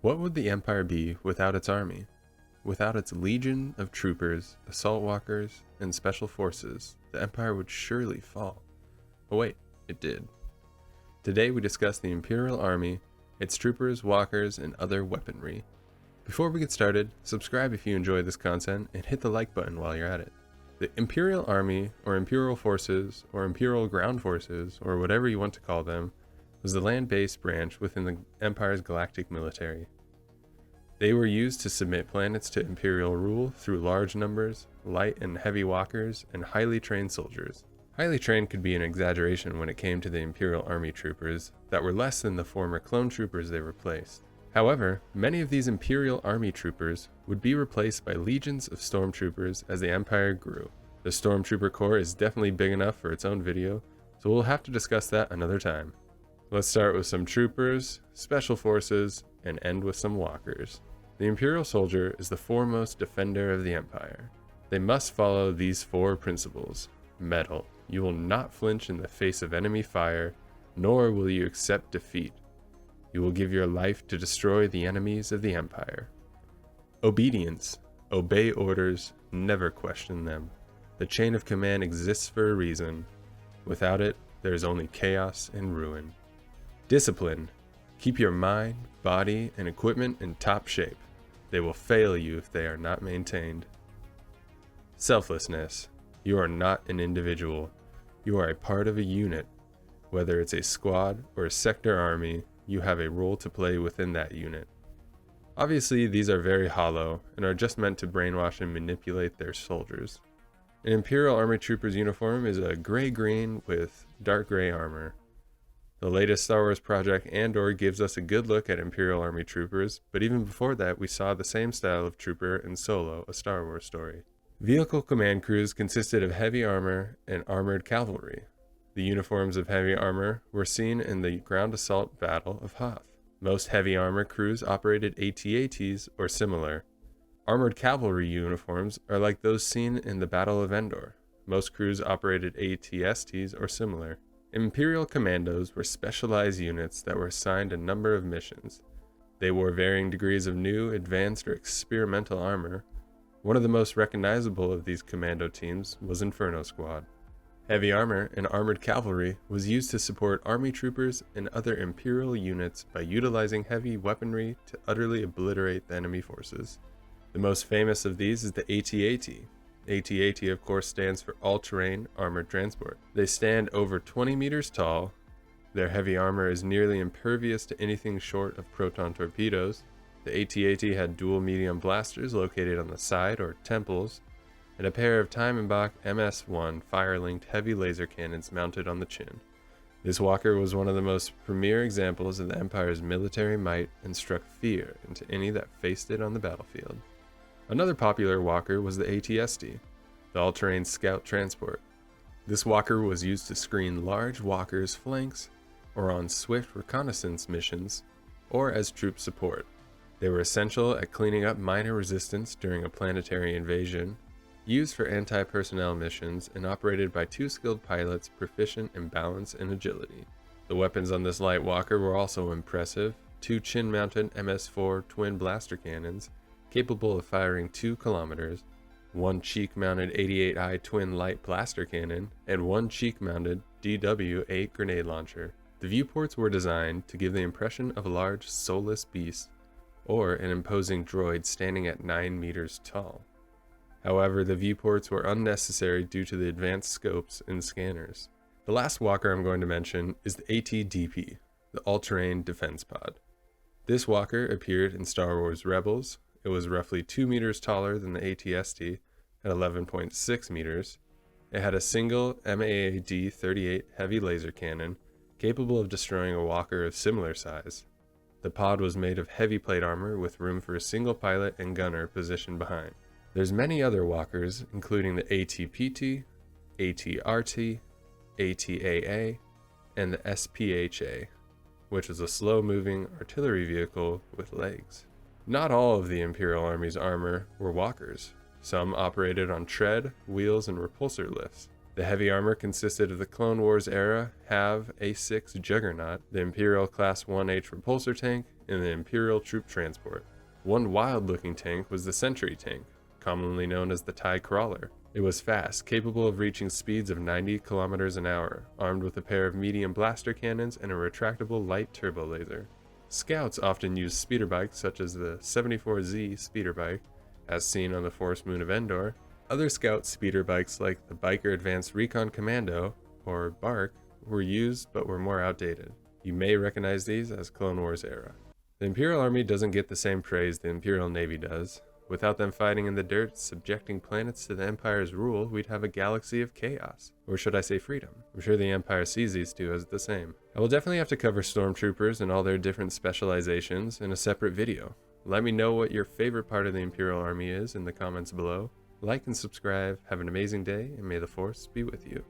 What would the Empire be without its army? Without its legion of troopers, assault walkers, and special forces, the Empire would surely fall. Oh wait, it did. Today we discuss the Imperial Army, its troopers, walkers, and other weaponry. Before we get started, subscribe if you enjoy this content and hit the like button while you're at it. The Imperial Army, or Imperial Forces, or Imperial Ground Forces, or whatever you want to call them, was the land-based branch within the Empire's galactic military. They were used to submit planets to Imperial rule through large numbers, light and heavy walkers, and highly trained soldiers. Highly trained could be an exaggeration when it came to the Imperial Army troopers that were less than the former clone troopers they replaced. However, many of these Imperial Army troopers would be replaced by legions of stormtroopers as the Empire grew. The Stormtrooper Corps is definitely big enough for its own video, so we'll have to discuss that another time. Let's start with some troopers, special forces, and end with some walkers. The Imperial soldier is the foremost defender of the Empire. They must follow these four principles. Mettle. You will not flinch in the face of enemy fire, nor will you accept defeat. You will give your life to destroy the enemies of the Empire. Obedience. Obey orders, never question them. The chain of command exists for a reason. Without it, there is only chaos and ruin. Discipline. Keep your mind, body, and equipment in top shape. They will fail you if they are not maintained. Selflessness. You are not an individual. You are a part of a unit. Whether it's a squad or a sector army, you have a role to play within that unit. Obviously, these are very hollow and are just meant to brainwash and manipulate their soldiers. An Imperial Army Trooper's uniform is a gray-green with dark gray armor. The latest Star Wars project Andor gives us a good look at Imperial Army troopers, but even before that we saw the same style of trooper in Solo, a Star Wars story. Vehicle command crews consisted of heavy armor and armored cavalry. The uniforms of heavy armor were seen in the ground assault Battle of Hoth. Most heavy armor crews operated AT-ATs or similar. Armored cavalry uniforms are like those seen in the Battle of Endor. Most crews operated AT-STs or similar. Imperial Commandos were specialized units that were assigned a number of missions. They wore varying degrees of new, advanced, or experimental armor. One of the most recognizable of these commando teams was Inferno Squad. Heavy armor and armored cavalry was used to support army troopers and other Imperial units by utilizing heavy weaponry to utterly obliterate the enemy forces. The most famous of these is the AT-AT. AT-AT of course stands for All-Terrain Armored Transport. They stand over 20 meters tall. Their heavy armor is nearly impervious to anything short of proton torpedoes. The AT-AT had dual medium blasters located on the side or temples, and a pair of Time-Bach MS-1 fire-linked heavy laser cannons mounted on the chin. This walker was one of the most premier examples of the Empire's military might and struck fear into any that faced it on the battlefield. Another popular walker was the AT-ST, the All-Terrain Scout Transport. This walker was used to screen large walkers' flanks or on swift reconnaissance missions or as troop support. They were essential at cleaning up minor resistance during a planetary invasion, used for anti-personnel missions, and operated by two skilled pilots proficient in balance and agility. The weapons on this light walker were also impressive: two chin-mounted MS-4 twin blaster cannons, capable of firing 2 kilometers, one cheek-mounted 88i twin light blaster cannon, and one cheek-mounted DW-8 grenade launcher. The viewports were designed to give the impression of a large soulless beast or an imposing droid standing at 9 meters tall. However, the viewports were unnecessary due to the advanced scopes and scanners. The last walker I'm going to mention is the AT-DP, the All-Terrain Defense Pod. This walker appeared in Star Wars Rebels. It was roughly 2 meters taller than the AT-ST at 11.6 meters. It had a single MAAD-38 heavy laser cannon capable of destroying a walker of similar size. The pod was made of heavy plate armor with room for a single pilot and gunner positioned behind. There's many other walkers, including the AT-PT, AT-RT, AT-AA, and the SPHA, which was a slow-moving artillery vehicle with legs. Not all of the Imperial Army's armor were walkers. Some operated on tread, wheels, and repulsor lifts. The heavy armor consisted of the Clone Wars era HAV A6 Juggernaut, the Imperial Class 1H repulsor tank, in the Imperial troop transport. One wild-looking tank was the Sentry tank, commonly known as the TIE Crawler. It was fast, capable of reaching speeds of 90 kilometers an hour, armed with a pair of medium blaster cannons and a retractable light turbo laser. Scouts often used speeder bikes such as the 74Z speeder bike, as seen on the forest moon of Endor. Other scout speeder bikes like the Biker Advanced Recon Commando, or BARC, were used but were more outdated. You may recognize these as Clone Wars era. The Imperial Army doesn't get the same praise the Imperial Navy does. Without them fighting in the dirt, subjecting planets to the Empire's rule, we'd have a galaxy of chaos. Or should I say freedom? I'm sure the Empire sees these two as the same. I will definitely have to cover stormtroopers and all their different specializations in a separate video. Let me know what your favorite part of the Imperial Army is in the comments below. Like and subscribe, have an amazing day, and may the Force be with you.